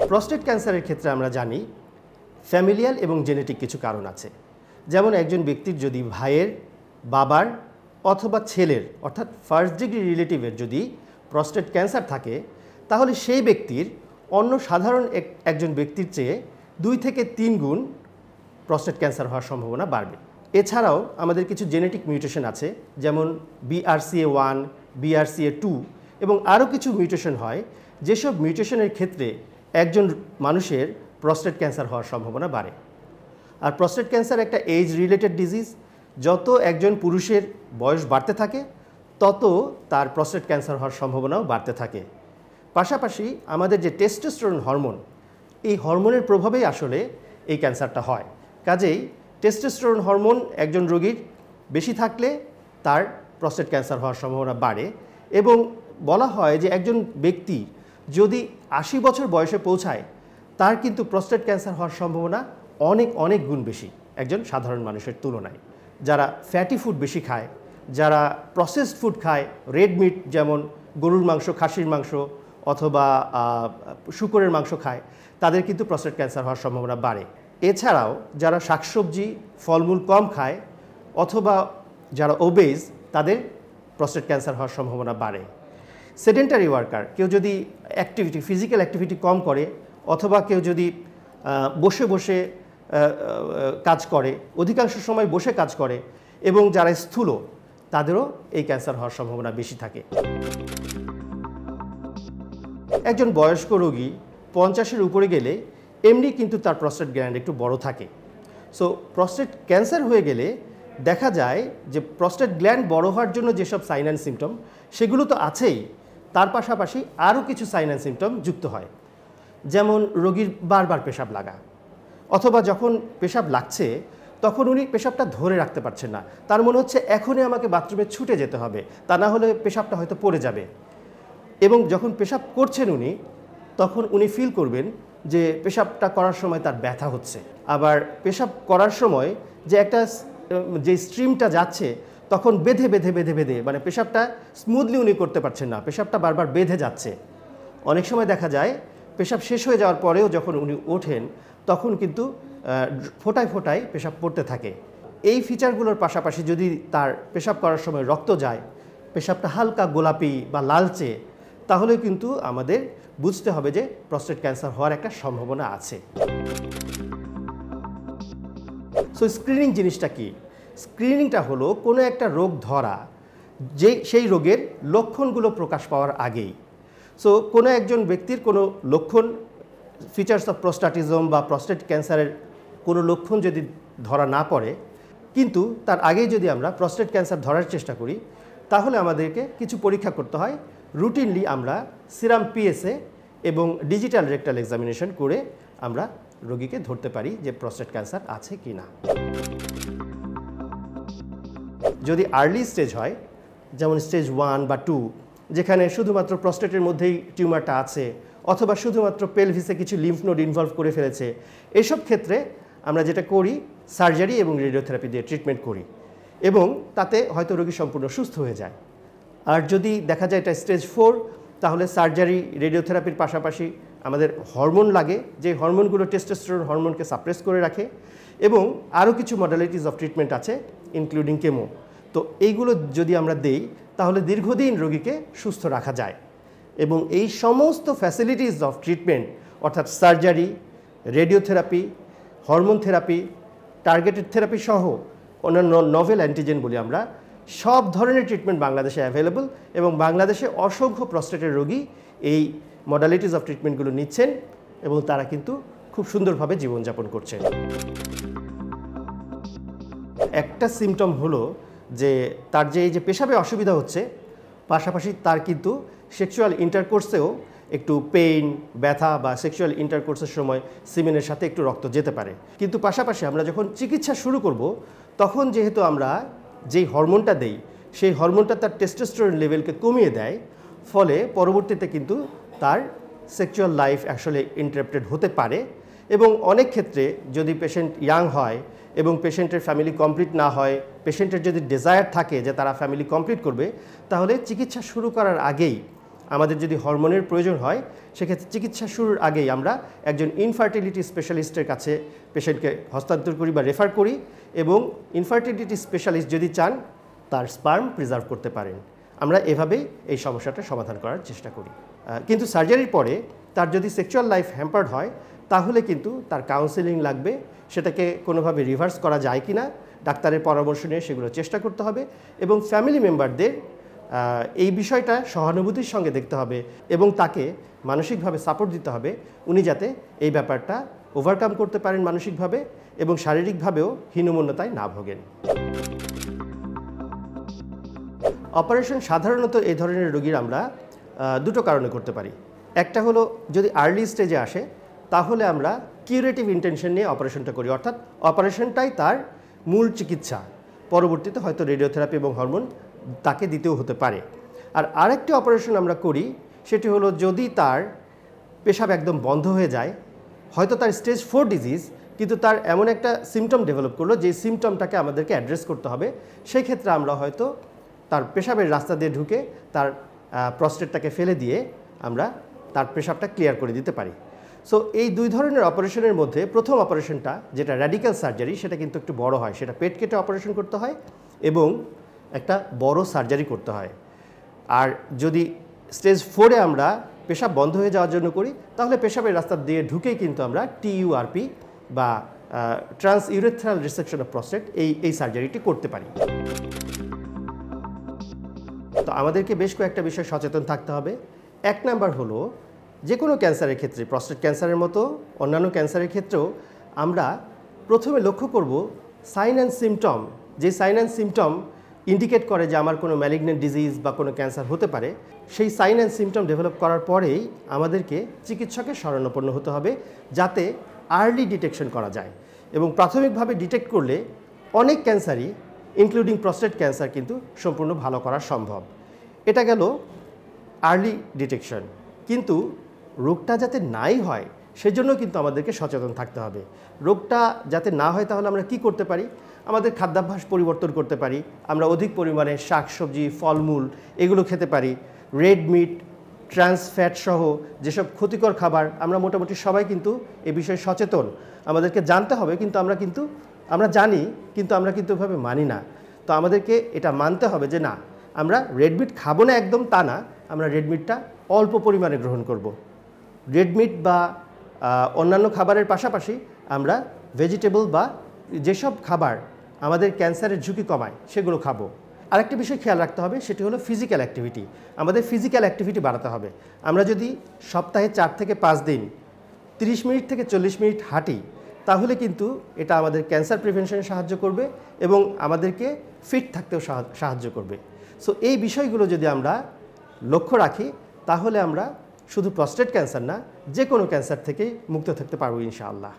Prostate ক্যান্সারের ক্ষেত্রে আমরা জানি ফ্যামিলিয়াল এবং জেনেটিক কিছু কারণ আছে। যেমন একজন ব্যক্তির যদি ভাইয়ের, বাবার অথবা ছেলের অর্থাৎ ফার্স্ট ডিগ্রি রিলেটিভের যদি প্রস্টেট ক্যান্সার থাকে, তাহলে সেই ব্যক্তির অন্য সাধারণ একজন ব্যক্তির চেয়ে 2 থেকে 3 গুণ প্রস্টেট ক্যান্সার হওয়ার সম্ভাবনা বাড়বে। এছাড়াও আমাদের কিছু জেনেটিক মিউটেশন আছে, যেমন BRCA1, BRCA2 এবং আরও কিছু মিউটেশন হয়, যেসব মিউটেশনের ক্ষেত্রে একজন মানুষের প্রস্টেট ক্যান্সার হওয়ার সম্ভাবনা বাড়ে। আর প্রস্টেট ক্যান্সার একটা এজ রিলেটেড ডিজিজ। যত একজন পুরুষের বয়স বাড়তে থাকে তত তার প্রস্টেট ক্যান্সার হওয়ার সম্ভাবনাও বাড়তে থাকে। পাশাপাশি আমাদের যে টেস্টোস্টেরন হরমোন, এই হরমোনের প্রভাবেই আসলে এই ক্যান্সারটা হয়। কাজেই টেস্টোস্টেরন হরমোন একজন রোগীর বেশি থাকলে তার প্রস্টেট ক্যান্সার হওয়ার সম্ভাবনা বাড়ে। এবং বলা হয় যে একজন ব্যক্তি যদি 80 বছর বয়সে পৌঁছায়, তার কিন্তু প্রস্টেট ক্যান্সার হওয়ার সম্ভাবনা অনেক অনেক গুণ বেশি একজন সাধারণ মানুষের তুলনায়। যারা ফ্যাটি ফুড বেশি খায়, যারা প্রসেসড ফুড খায়, রেড মিট যেমন গরুর মাংস, খাসির মাংস অথবা শূকরের মাংস খায়, তাদের কিন্তু প্রস্টেট ক্যান্সার হওয়ার সম্ভাবনা বাড়ে। এছাড়াও যারা শাকসবজি, ফলমূল কম খায় অথবা যারা ওবেজ, তাদের প্রস্টেট ক্যান্সার হওয়ার সম্ভাবনা বাড়ে। সেডেন্টারি ওয়ার্কার, কেউ যদি ফিজিক্যাল অ্যাক্টিভিটি কম করে অথবা কেউ যদি বসে বসে কাজ করে, অধিকাংশ সময় বসে কাজ করে, এবং যারা স্থূল, তাদেরও এই ক্যান্সার হওয়ার সম্ভাবনা বেশি থাকে। একজন বয়স্ক রোগী 50-এর উপরে গেলে এমনি কিন্তু তার প্রস্টেট গ্ল্যান্ড একটু বড় থাকে। সো প্রস্টেট ক্যান্সার হয়ে গেলে দেখা যায় যে প্রস্টেট গ্ল্যান্ড বড় হওয়ার জন্য যেসব সাইন অ্যান্ড সিমটম, সেগুলো তো আছেই, তার পাশাপাশি আরও কিছু সাইন অ্যান্ড সিমটম যুক্ত হয়। যেমন রোগীর বারবার পেশাব লাগা, অথবা যখন পেশাব লাগছে তখন উনি পেশাবটা ধরে রাখতে পারছেন না, তার মনে হচ্ছে এখনই আমাকে বাথরুমে ছুটে যেতে হবে, তা না হলে পেশাবটা হয়তো পড়ে যাবে। এবং যখন পেশাব করছেন উনি, তখন উনি ফিল করবেন যে পেশাবটা করার সময় তার ব্যথা হচ্ছে। আবার পেশাব করার সময় যে স্ট্রিমটা যাচ্ছে, তখন বেঁধে বেঁধে বেঁধে বেঁধে মানে পেশাবটা স্মুথলি উনি করতে পারছেন না, পেশাবটা বারবার বেঁধে যাচ্ছে। অনেক সময় দেখা যায় পেশাব শেষ হয়ে যাওয়ার পরেও যখন উনি ওঠেন, তখন কিন্তু ফোঁটায় ফোঁটায় পেশাব পড়তে থাকে। এই ফিচারগুলোর পাশাপাশি যদি তার পেশাব করার সময় রক্ত যায়, পেশাবটা হালকা গোলাপি বা লালচে, তাহলে কিন্তু আমাদের বুঝতে হবে যে প্রস্টেট ক্যান্সার হওয়ার একটা সম্ভাবনা আছে। সো স্ক্রিনিং জিনিসটা কি? স্ক্রিনিংটা হলো কোনো একটা রোগ ধরা, সেই রোগের লক্ষণগুলো প্রকাশ পাওয়ার আগেই। সো কোনো একজন ব্যক্তির কোনো লক্ষণ, ফিচার্স অফ প্রোস্টাটিজম বা প্রস্টেট ক্যান্সারের কোনো লক্ষণ যদি ধরা না পড়ে, কিন্তু তার আগেই যদি আমরা প্রস্টেট ক্যান্সার ধরার চেষ্টা করি, তাহলে আমাদেরকে কিছু পরীক্ষা করতে হয়। রুটিনলি আমরা সিরাম পিএসএ এবং ডিজিটাল রেকটাল এক্সামিনেশন করে আমরা রোগীকে ধরতে পারি যে প্রস্টেট ক্যান্সার আছে কি না। যদি আর্লি স্টেজ হয়, যেমন স্টেজ 1 বা 2, যেখানে শুধুমাত্র প্রস্টেটের মধ্যেই টিউমারটা আছে অথবা শুধুমাত্র পেলভিসে কিছু লিম্ফ নোড ইনভলভ করে ফেলেছে, এসব ক্ষেত্রে আমরা যেটা করি, সার্জারি এবং রেডিওথেরাপি দিয়ে ট্রিটমেন্ট করি এবং তাতে হয়তো রোগী সম্পূর্ণ সুস্থ হয়ে যায়। আর যদি দেখা যায় এটা স্টেজ 4, তাহলে সার্জারি, রেডিওথেরাপির পাশাপাশি আমাদের হরমোন লাগে, যে হরমোনগুলো টেস্টোস্টেরন হরমোনকে সাপ্রেস করে রাখে, এবং আরও কিছু মডালিটিস অফ ট্রিটমেন্ট আছে ইনক্লুডিং কেমো। তো এইগুলো যদি আমরা দেই, তাহলে দীর্ঘদিন রোগীকে সুস্থ রাখা যায়। এবং এই সমস্ত ফ্যাসিলিটিস অফ ট্রিটমেন্ট অর্থাৎ surgery, radiotherapy, hormone therapy, targeted therapy সহ অন্যান্য নভেল অ্যান্টিজেন বলি আমরা, সব ধরনের ট্রিটমেন্ট বাংলাদেশে অ্যাভেলেবল, এবং বাংলাদেশে অসংখ্য প্রস্টেটের রোগী এই মডালিটিস অফ ট্রিটমেন্টগুলো নিচ্ছেন এবং তারা কিন্তু খুব সুন্দরভাবে জীবনযাপন করছেন। একটা সিমটম হলো যে তার যে এই যে পেশাবে অসুবিধা হচ্ছে, পাশাপাশি তার কিন্তু সেক্সুয়াল ইন্টারকোর্সেও একটু পেইন, ব্যথা বা সেক্সুয়াল ইন্টারকোর্সের সময় সিমেনের সাথে একটু রক্ত যেতে পারে। কিন্তু পাশাপাশি আমরা যখন চিকিৎসা শুরু করব, তখন যেহেতু আমরা যেই হরমোনটা দেই, সেই হরমোনটা তার টেস্টোস্টেরন লেভেলকে কমিয়ে দেয়, ফলে পরবর্তীতে কিন্তু তার সেক্সুয়াল লাইফ আসলে ইন্টারাপ্টেড হতে পারে। এবং অনেক ক্ষেত্রে যদি পেশেন্ট ইয়াং হয় এবং পেশেন্টের ফ্যামিলি কমপ্লিট না হয়, পেশেন্টের যদি ডিজায়ার থাকে যে তারা ফ্যামিলি কমপ্লিট করবে, তাহলে চিকিৎসা শুরু করার আগেই আমাদের যদি হরমোনের প্রয়োজন হয় সেক্ষেত্রে চিকিৎসা শুরুর আগেই আমরা একজন ইনফার্টিলিটি স্পেশালিস্টের কাছে পেশেন্টকে হস্তান্তর করি বা রেফার করি, এবং ইনফার্টিলিটি স্পেশালিস্ট যদি চান তার স্পার্ম প্রিজার্ভ করতে পারেন। আমরা এভাবেই এই সমস্যাটা সমাধান করার চেষ্টা করি। কিন্তু সার্জারির পরে তার যদি সেক্সুয়াল লাইফ হ্যাম্পার্ড হয় তাহলে কিন্তু তার কাউন্সেলিং লাগবে, সেটাকে কোনোভাবে রিভার্স করা যায় কি না ডাক্তারের পরামর্শ নিয়ে সেগুলো চেষ্টা করতে হবে, এবং ফ্যামিলি মেম্বারদের এই বিষয়টা সহানুভূতির সঙ্গে দেখতে হবে এবং তাকে মানসিকভাবে সাপোর্ট দিতে হবে উনি যাতে এই ব্যাপারটা ওভারকাম করতে পারেন মানসিকভাবে এবং শারীরিকভাবেও হীনমন্যতায় না ভোগেন। অপারেশন সাধারণত এই ধরনের রোগীর আমরা দুটো কারণে করতে পারি। একটা হলো যদি আর্লি স্টেজে আসে তাহলে আমরা কিউরেটিভ ইন্টেনশন নিয়ে অপারেশনটা করি, অর্থাৎ অপারেশনটাই তার মূল চিকিৎসা, পরবর্তীতে হয়তো রেডিওথেরাপি এবং হরমোন তাকে দিতেও হতে পারে। আর আরেকটি অপারেশন আমরা করি সেটি হলো যদি তার পেশাব একদম বন্ধ হয়ে যায়, হয়তো তার স্টেজ 4 ডিজিজ, কিন্তু তার এমন একটা সিমটম ডেভেলপ করলো যে সিমটমটাকে আমাদেরকে অ্যাড্রেস করতে হবে, সেই ক্ষেত্রে আমরা হয়তো তার পেশাবের রাস্তা দিয়ে ঢুকে তার প্রস্টেটটাকে ফেলে দিয়ে আমরা তার পেশাবটা ক্লিয়ার করে দিতে পারি। সো এই দুই ধরনের অপারেশনের মধ্যে প্রথম অপারেশনটা যেটা র্যাডিক্যাল সার্জারি সেটা কিন্তু একটু বড় হয়, সেটা পেট কেটে অপারেশন করতে হয় এবং একটা বড় সার্জারি করতে হয়। আর যদি স্টেজ 4-এ আমরা পেশাব বন্ধ হয়ে যাওয়ার জন্য করি তাহলে পেশাবের রাস্তা দিয়ে ঢুকেই কিন্তু আমরা TURP বা trans urethral resection of prostate এই সার্জারিটি করতে পারি। তো আমাদেরকে বেশ কয়েকটা বিষয় সচেতন থাকতে হবে। এক নাম্বার হলো যে কোনো ক্যান্সারের ক্ষেত্রে, প্রস্টেট ক্যান্সারের মতো অন্যান্য ক্যান্সারের ক্ষেত্রেও আমরা প্রথমে লক্ষ্য করব সাইন অ্যান্ড সিমটম। যে সাইন অ্যান্ড সিমটম ইন্ডিকেট করে যে আমার কোনো ম্যালিগন্যান্ট ডিজিজ বা কোনো ক্যান্সার হতে পারে, সেই সাইন অ্যান্ড সিমটম ডেভেলপ করার পরেই আমাদেরকে চিকিৎসকের শরণাপন্ন হতে হবে যাতে আর্লি ডিটেকশন করা যায়। এবং প্রাথমিকভাবে ডিটেক্ট করলে অনেক ক্যান্সারই ইনক্লুডিং প্রস্টেট ক্যান্সার কিন্তু সম্পূর্ণ ভালো করা সম্ভব। এটা গেল আর্লি ডিটেকশন। কিন্তু রোগটা যাতে নাই হয় সেজন্য কিন্তু আমাদেরকে সচেতন থাকতে হবে। রোগটা যাতে না হয় তাহলে আমরা কি করতে পারি? আমাদের খাদ্যাভ্যাস পরিবর্তন করতে পারি। আমরা অধিক পরিমাণে শাকসবজি, ফলমূল এগুলো খেতে পারি। রেড মিট, ট্রান্স ফ্যাট সহ যেসব ক্ষতিকর খাবার, আমরা মোটামুটি সবাই কিন্তু এ বিষয়ে সচেতন। আমাদেরকে জানতে হবে, কিন্তু আমরা জানি কিন্তু আমরা কিন্তু ওইভাবে মানি না। তো আমাদেরকে এটা মানতে হবে যে না, আমরা রেড মিট খাবো না একদম তা না, আমরা রেড মিটটা অল্প পরিমাণে গ্রহণ করব। রেড মিট বা অন্যান্য খাবারের পাশাপাশি আমরা ভেজিটেবল বা যেসব খাবার আমাদের ক্যান্সারের ঝুঁকি কমায় সেগুলো খাবো। আরেকটি বিষয় খেয়াল রাখতে হবে, সেটি হলো ফিজিক্যাল অ্যাক্টিভিটি। আমাদের ফিজিক্যাল অ্যাক্টিভিটি বাড়াতে হবে। আমরা যদি সপ্তাহে 4 থেকে 5 দিন 30 মিনিট থেকে 40 মিনিট হাঁটি তাহলে কিন্তু এটা আমাদের ক্যান্সার প্রিভেনশনে সাহায্য করবে এবং আমাদেরকে ফিট থাকতেও সাহায্য করবে। সো এই বিষয়গুলো যদি আমরা লক্ষ্য রাখি তাহলে আমরা শুধু প্রস্টেট ক্যান্সার না, যে কোনো ক্যান্সার থেকেই মুক্ত থাকতে পারবো ইনশাআল্লাহ।